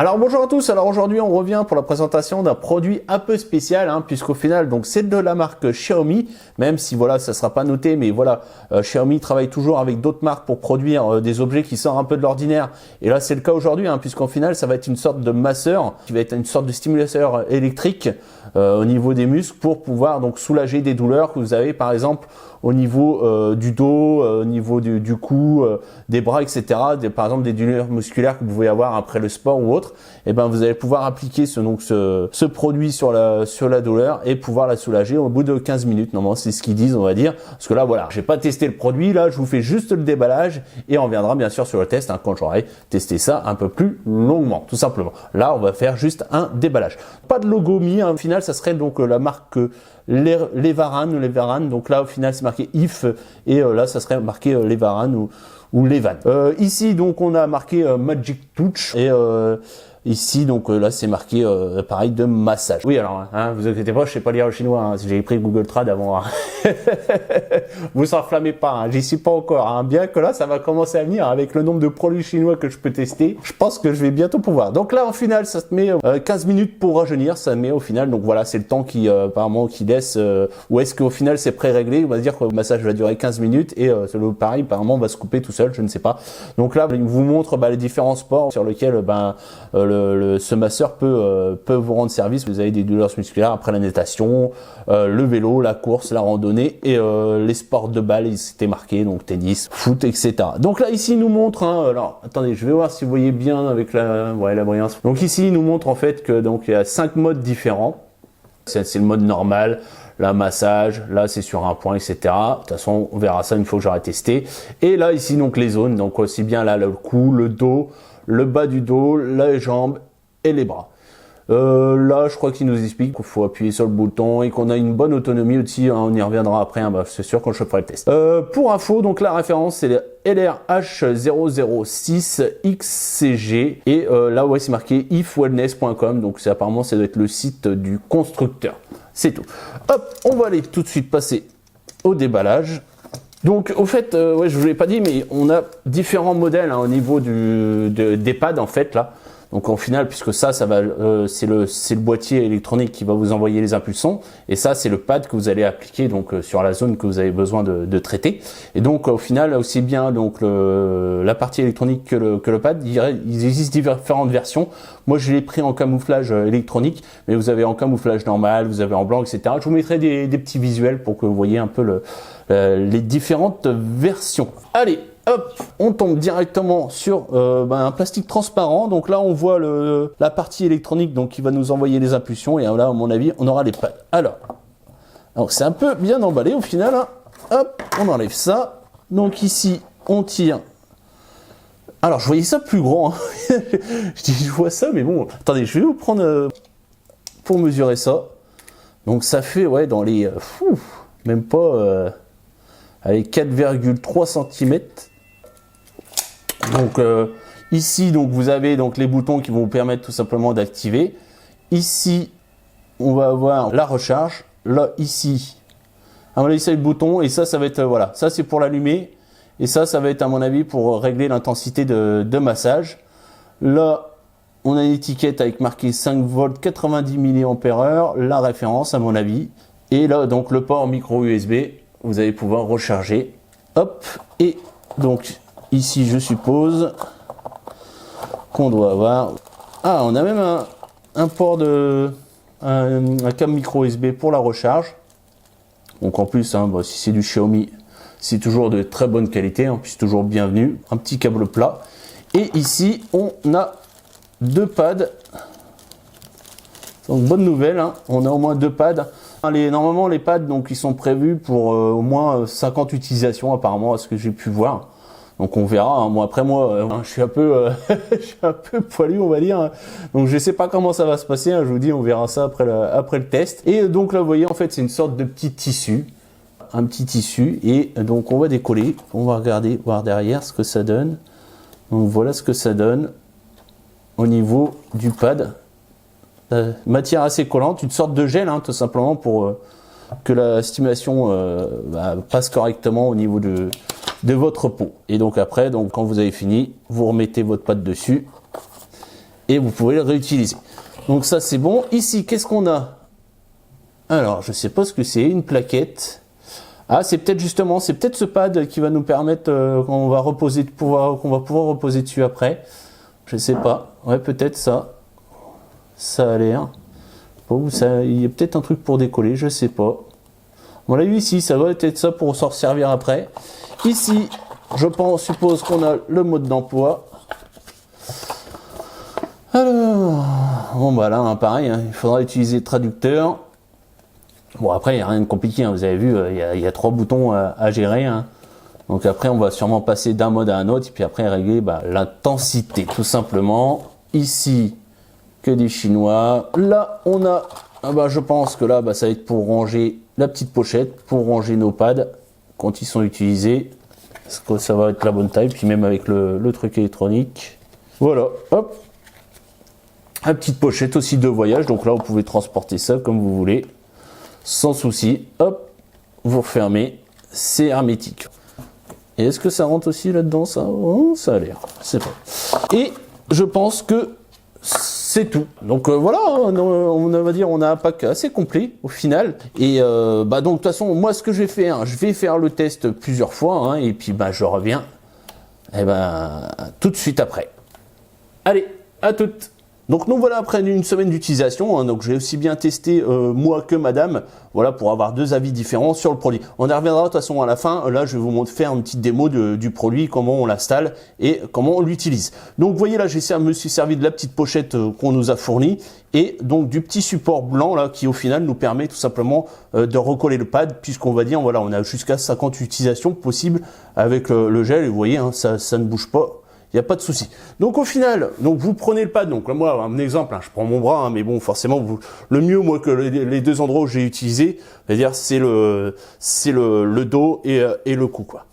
Alors bonjour à tous, alors aujourd'hui on revient pour la présentation d'un produit un peu spécial, puisqu'au final donc c'est de la marque Xiaomi, même si voilà ça sera pas noté, mais voilà Xiaomi travaille toujours avec d'autres marques pour produire des objets qui sortent un peu de l'ordinaire, et là c'est le cas aujourd'hui, puisqu'au final ça va être une sorte de masseur, qui va être une sorte de stimulateur électrique au niveau des muscles pour pouvoir donc soulager des douleurs que vous avez par exemple au niveau du dos, au niveau du cou, des bras, etc. Par exemple des douleurs musculaires que vous pouvez avoir après le sport ou autre, et ben vous allez pouvoir appliquer ce produit sur la douleur et pouvoir la soulager au bout de 15 minutes. Normalement c'est ce qu'ils disent, on va dire, parce que là voilà, j'ai pas testé le produit, là je vous fais juste le déballage et on reviendra bien sûr sur le test quand j'aurai testé ça un peu plus longuement, tout simplement. Là on va faire juste un déballage. Pas de logo mis, au final ça serait donc la marque Levaran, donc là au final c'est marqué if et là ça serait marqué Levaran ou Levan. Ici donc on a marqué Magic Touch et ici donc là c'est marqué pareil de massage. Oui alors vous inquiétez pas, je sais pas lire le chinois, j'ai pris Google Trad avant. Vous enflammez pas, j'y suis pas encore, bien que là ça va commencer à venir avec le nombre de produits chinois que je peux tester. Je pense que je vais bientôt pouvoir. Donc là au final ça se met 15 minutes pour rajeunir, ça met au final, donc voilà c'est le temps qui apparemment qui laisse, ou est-ce qu'au final c'est pré-réglé, on va dire que le massage va durer 15 minutes et pareil apparemment va se couper tout seul, je ne sais pas. Donc là il vous montre les différents sports sur lesquels ce masseur peut vous rendre service. Vous avez des douleurs musculaires après la natation, le vélo, la course, la randonnée et les sports de balle, c'était marqué, donc tennis, foot, etc. Donc là ici il nous montre, alors attendez, je vais voir si vous voyez bien avec la brillance. Donc ici il nous montre en fait que donc il y a 5 modes différents. C'est le mode normal, la massage, là c'est sur un point, etc. De toute façon on verra ça une fois que j'aurai testé. Et là ici donc les zones, donc aussi bien là le cou, le dos, le bas du dos, les jambes et les bras. Là, je crois qu'il nous explique qu'il faut appuyer sur le bouton et qu'on a une bonne autonomie aussi. On y reviendra après, c'est sûr quand je ferai le test. Pour info, donc la référence c'est le LRH006XCG et là ouais c'est marqué ifwellness.com. Donc apparemment ça doit être le site du constructeur. C'est tout. Hop, on va aller tout de suite passer au déballage. Donc au fait, ouais, je vous l'ai pas dit, mais on a différents modèles au niveau des pads en fait là. Donc au final, puisque ça va, c'est le boîtier électronique qui va vous envoyer les impulsons, et ça c'est le pad que vous allez appliquer donc sur la zone que vous avez besoin de traiter. Et donc au final, aussi bien donc la partie électronique que le pad, il existe différentes versions. Moi je l'ai pris en camouflage électronique, mais vous avez en camouflage normal, vous avez en blanc, etc. Je vous mettrai des petits visuels pour que vous voyez un peu les différentes versions. Allez. Hop, on tombe directement sur un plastique transparent. Donc là, on voit la partie électronique donc qui va nous envoyer les impulsions. Et là, à mon avis, on aura les pads. Alors c'est un peu bien emballé au final. Hop, on enlève ça. Donc ici, on tire. Alors, je voyais ça plus grand. je vois ça, mais bon. Attendez, je vais vous prendre pour mesurer ça. Donc ça fait, ouais, dans les... même pas... avec 4,3 cm. Donc ici donc vous avez donc les boutons qui vont vous permettre tout simplement d'activer. Ici on va avoir la recharge. Là ici à mon avis c'est le bouton et ça va être voilà, ça c'est pour l'allumer et ça va être à mon avis pour régler l'intensité de massage. Là on a une étiquette avec marqué 5 volts 90 mAh, la référence à mon avis, et là donc le port micro USB, vous allez pouvoir recharger. Hop, et donc ici je suppose qu'on doit avoir, on a même un port un câble micro USB pour la recharge. Donc en plus si c'est du Xiaomi c'est toujours de très bonne qualité, puis c'est toujours bienvenu. Un petit câble plat et ici on a 2 pads. Donc bonne nouvelle, on a au moins 2 pads. Normalement les pads donc ils sont prévus pour au moins 50 utilisations apparemment à ce que j'ai pu voir. Donc on verra. Moi je suis un peu poilu on va dire. Donc je sais pas comment ça va se passer. Je vous dis on verra ça après le test. Et donc là vous voyez en fait c'est une sorte de petit tissu, un petit tissu et donc on va décoller. On va regarder voir derrière ce que ça donne. Donc voilà ce que ça donne au niveau du pad. Matière assez collante, une sorte de gel tout simplement pour que la stimulation passe correctement au niveau de votre peau. Et donc après, quand vous avez fini, vous remettez votre pâte dessus et vous pouvez le réutiliser. Donc ça c'est bon. Ici, qu'est-ce qu'on a? Alors, je sais pas ce que c'est, une plaquette. Ah, c'est peut-être justement, c'est peut-être ce pad qui va nous permettre qu'on va pouvoir reposer dessus après. Je sais pas. Ouais, peut-être ça. Ça a l'air. Bon, ça, il y a peut-être un truc pour décoller, je sais pas. On l'a eu ici, ça va être ça pour s'en servir après. Ici, suppose qu'on a le mode d'emploi. Alors, bon bah là, hein, pareil, hein, il faudra utiliser le traducteur. Bon après, il n'y a rien de compliqué, hein, vous avez vu, il y a 3 boutons à gérer. Hein. Donc après, on va sûrement passer d'un mode à un autre, et puis après régler l'intensité, tout simplement. Ici, que des chinois. Là, on a, je pense que là, ça va être pour ranger la petite pochette, pour ranger nos pads quand ils sont utilisés. Parce que ça va être la bonne taille, puis même avec le truc électronique. Voilà, hop. La petite pochette aussi de voyage, donc là, vous pouvez transporter ça comme vous voulez. Sans souci, hop, vous refermez, c'est hermétique. Et est-ce que ça rentre aussi là-dedans, ça? Oh, ça a l'air, c'est vrai. Et je pense que c'est tout. Donc voilà, on va dire, on a un pack assez complet au final. Et donc de toute façon, moi ce que je vais faire le test plusieurs fois, hein, et puis je reviens tout de suite après. Allez, à toutes. Donc nous voilà après une semaine d'utilisation, hein, donc j'ai aussi bien testé moi que madame, voilà, pour avoir 2 avis différents sur le produit. On y reviendra de toute façon à la fin, là je vais vous faire une petite démo du produit, comment on l'installe et comment on l'utilise. Donc vous voyez là, je me suis servi de la petite pochette qu'on nous a fournie et donc du petit support blanc là qui au final nous permet tout simplement de recoller le pad, puisqu'on va dire voilà, on a jusqu'à 50 utilisations possibles avec le gel, et vous voyez hein, ça ne bouge pas. Il n'y a pas de souci. Donc au final, donc vous prenez le pad. Donc là, moi, un exemple, hein, je prends mon bras, hein, mais bon, forcément, le mieux, moi, que les 2 endroits où j'ai utilisé, c'est-à-dire c'est le dos et le cou, quoi.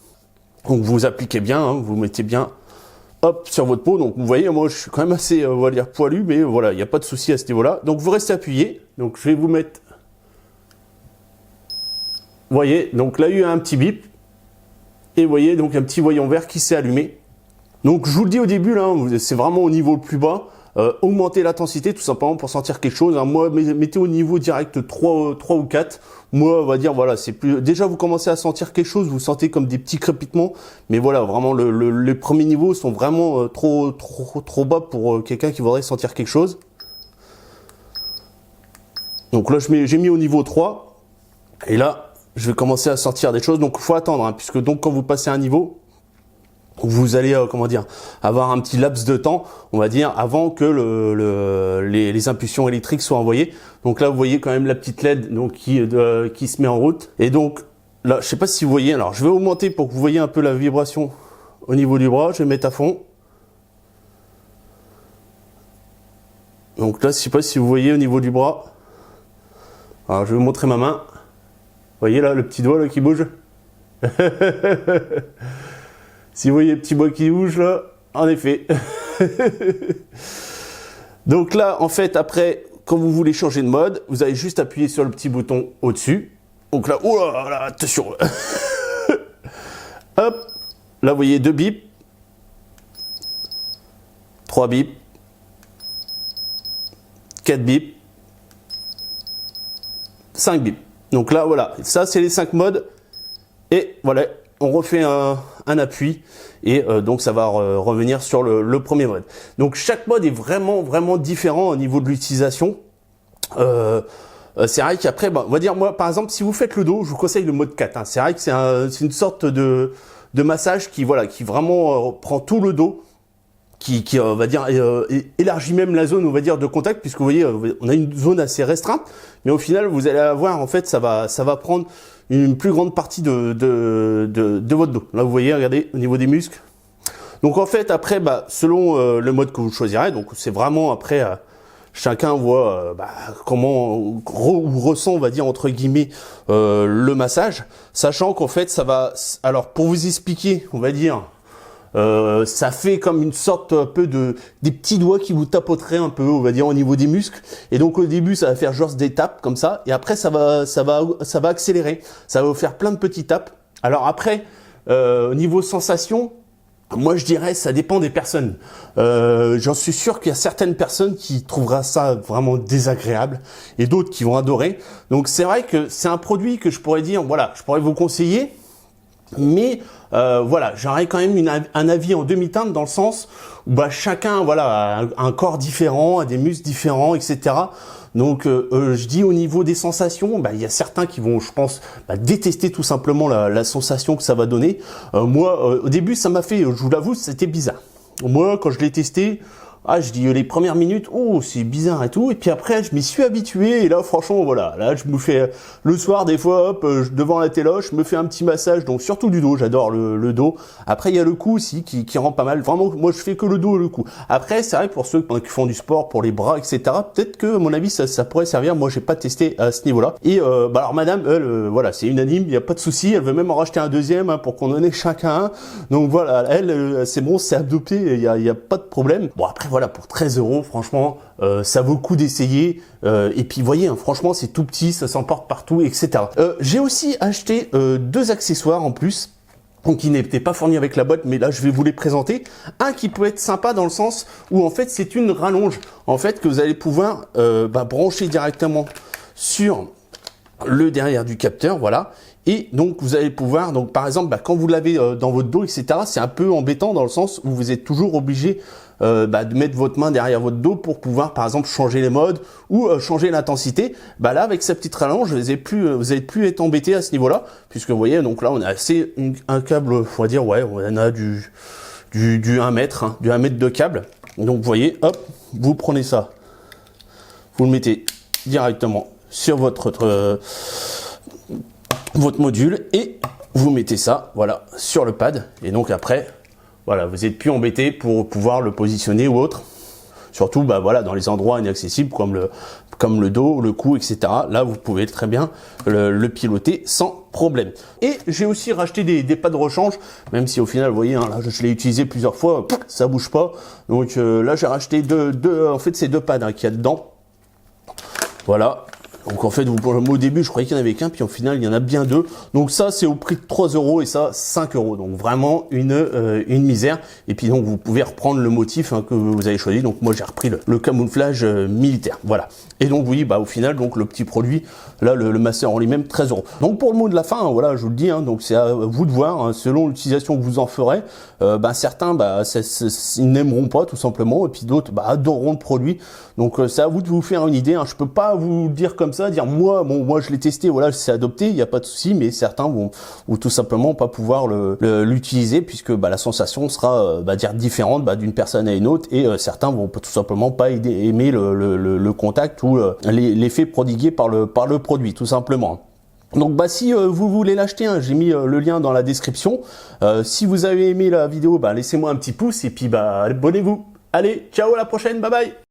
Donc vous appliquez bien, hein, vous mettez bien, hop, sur votre peau. Donc vous voyez, moi, je suis quand même assez, on va dire, poilu, mais voilà, il n'y a pas de souci à ce niveau-là. Donc vous restez appuyé. Donc je vais vous mettre, vous voyez, donc là, il y a un petit bip, et vous voyez, donc un petit voyant vert qui s'est allumé. Donc je vous le dis au début, là, c'est vraiment au niveau le plus bas. Augmentez l'intensité tout simplement pour sentir quelque chose. Hein. Moi, mettez au niveau direct 3 ou 4. Moi, on va dire, voilà, c'est plus. Déjà, vous commencez à sentir quelque chose, vous sentez comme des petits crépitements. Mais voilà, vraiment, les premiers niveaux sont vraiment trop bas pour quelqu'un qui voudrait sentir quelque chose. Donc là, j'ai mis au niveau 3. Et là, je vais commencer à sentir des choses. Donc il faut attendre, hein, puisque donc quand vous passez un niveau, vous allez avoir un petit laps de temps, on va dire, avant que les impulsions électriques soient envoyées. Donc là, vous voyez quand même la petite LED donc qui se met en route. Et donc là, je sais pas si vous voyez. Alors, je vais augmenter pour que vous voyez un peu la vibration au niveau du bras. Je vais mettre à fond. Donc là, je sais pas si vous voyez au niveau du bras. Alors, je vais vous montrer ma main. Vous voyez là, le petit doigt là qui bouge. Si vous voyez le petit doigt qui bouge là, en effet. Donc là, en fait, après, quand vous voulez changer de mode, vous allez juste appuyer sur le petit bouton au-dessus. Donc là, oh là là, attention. Hop, là, vous voyez 2 bips, 3 bips, 4 bips, 5 bips. Donc là, voilà, ça, c'est les 5 modes. Et voilà, on refait un appui et donc ça va revenir sur le premier mode. Donc chaque mode est vraiment différent au niveau de l'utilisation. C'est vrai qu'après, on va dire, moi par exemple, si vous faites le dos, je vous conseille le mode 4. Hein. C'est vrai que c'est une sorte de massage qui vraiment prend tout le dos, qui on va dire élargit même la zone, on va dire, de contact, puisque vous voyez, on a une zone assez restreinte, mais au final vous allez avoir, en fait, ça va prendre une plus grande partie de votre dos. Là, vous voyez, regardez, au niveau des muscles. Donc, en fait, après, selon le mode que vous choisirez, donc c'est vraiment après, chacun voit comment ressent, on va dire, entre guillemets, le massage, sachant qu'en fait, ça va. Alors, pour vous expliquer, on va dire, ça fait comme une sorte un peu des petits doigts qui vous tapoteraient un peu, on va dire, au niveau des muscles. Et donc au début, ça va faire genre des tapes comme ça, et après ça va accélérer. Ça va vous faire plein de petits tapes. Alors après, au niveau sensation, Moi, je dirais, ça dépend des personnes. J'en suis sûr qu'il y a certaines personnes qui trouveront ça vraiment désagréable et d'autres qui vont adorer. Donc, c'est vrai que c'est un produit que je pourrais dire, voilà, je pourrais vous conseiller, mais voilà, j'aurais quand même un avis en demi-teinte dans le sens où bah, chacun, voilà, a un corps différent, a des muscles différents, etc. Donc, je dis au niveau des sensations, bah, il y a certains qui vont, je pense, bah, détester tout simplement la sensation que ça va donner. Moi, au début, ça m'a fait, je vous l'avoue, c'était bizarre. Moi, quand je l'ai testé, je dis les premières minutes, oh, c'est bizarre et tout. Et puis après, je m'y suis habitué. Et là, franchement, voilà. Là, je me fais le soir, des fois, hop, devant la téloche, je me fais un petit massage. Donc, surtout du dos. J'adore le dos. Après, il y a le cou aussi qui rend pas mal. Vraiment, moi, je fais que le dos et le cou. Après, c'est vrai, pour ceux qui font du sport, pour les bras, etc., peut-être que, à mon avis, ça pourrait servir. Moi, j'ai pas testé à ce niveau-là. Et, alors, madame, elle, voilà, c'est unanime. Il n'y a pas de souci. Elle veut même en racheter un deuxième, hein, pour qu'on en ait chacun un. Donc, voilà. Elle, c'est bon, c'est adopté. Il y a pas de problème. Bon, après, voilà, pour 13 €, franchement, ça vaut le coup d'essayer. Et puis, vous voyez, hein, franchement, c'est tout petit, ça s'emporte partout, etc. J'ai aussi acheté 2 accessoires en plus, qui n'étaient pas fournis avec la boîte, mais là, je vais vous les présenter. Un qui peut être sympa dans le sens où, en fait, c'est une rallonge, en fait, que vous allez pouvoir brancher directement sur le derrière du capteur, voilà. Et donc, vous allez pouvoir, donc par exemple, quand vous l'avez dans votre dos, etc., c'est un peu embêtant dans le sens où vous êtes toujours obligé de mettre votre main derrière votre dos pour pouvoir, par exemple, changer les modes ou changer l'intensité. Là, avec sa petite rallonge, vous n'allez plus être embêté à ce niveau-là, puisque vous voyez, donc là, on a un câble, on va dire, ouais, on a du 1 mètre, hein, du 1 mètre de câble. Donc, vous voyez, hop, vous prenez ça, vous le mettez directement sur votre module et vous mettez ça, voilà, sur le pad. Et donc après, voilà, vous n'êtes plus embêté pour pouvoir le positionner ou autre. Surtout, voilà, dans les endroits inaccessibles comme le dos, le cou, etc. Là, vous pouvez très bien le piloter sans problème. Et j'ai aussi racheté des pads de rechange, même si au final, vous voyez, hein, là, je l'ai utilisé plusieurs fois, ça bouge pas. Donc là, j'ai racheté en fait, c'est 2 pads hein, qu'il y a dedans. Voilà. Donc en fait, au début, je croyais qu'il n'y en avait qu'un, puis au final, il y en a bien 2. Donc ça, c'est au prix de 3 € et ça, 5 €. Donc vraiment une misère. Et puis donc, vous pouvez reprendre le motif hein, que vous avez choisi. Donc moi, j'ai repris le camouflage militaire. Voilà. Et donc oui, au final, donc le petit produit, là, le master en lui-même, 13 €. Donc pour le mot de la fin, hein, voilà, je vous le dis. Hein, donc c'est à vous de voir, hein, selon l'utilisation que vous en ferez. Certains, ils n'aimeront pas tout simplement, et puis d'autres, adoreront le produit. Donc c'est à vous de vous faire une idée. Hein. Je peux pas vous dire comme ça, dire moi je l'ai testé, voilà, c'est adopté, il n'y a pas de souci, mais certains vont tout simplement pas pouvoir l'utiliser puisque la sensation sera dire différente d'une personne à une autre, et certains vont tout simplement pas aimer le contact ou l'effet prodigué par le produit, tout simplement. Donc si vous voulez l'acheter, hein, j'ai mis le lien dans la description. Si vous avez aimé la vidéo, laissez-moi un petit pouce et puis abonnez-vous. Allez, ciao, à la prochaine, bye bye.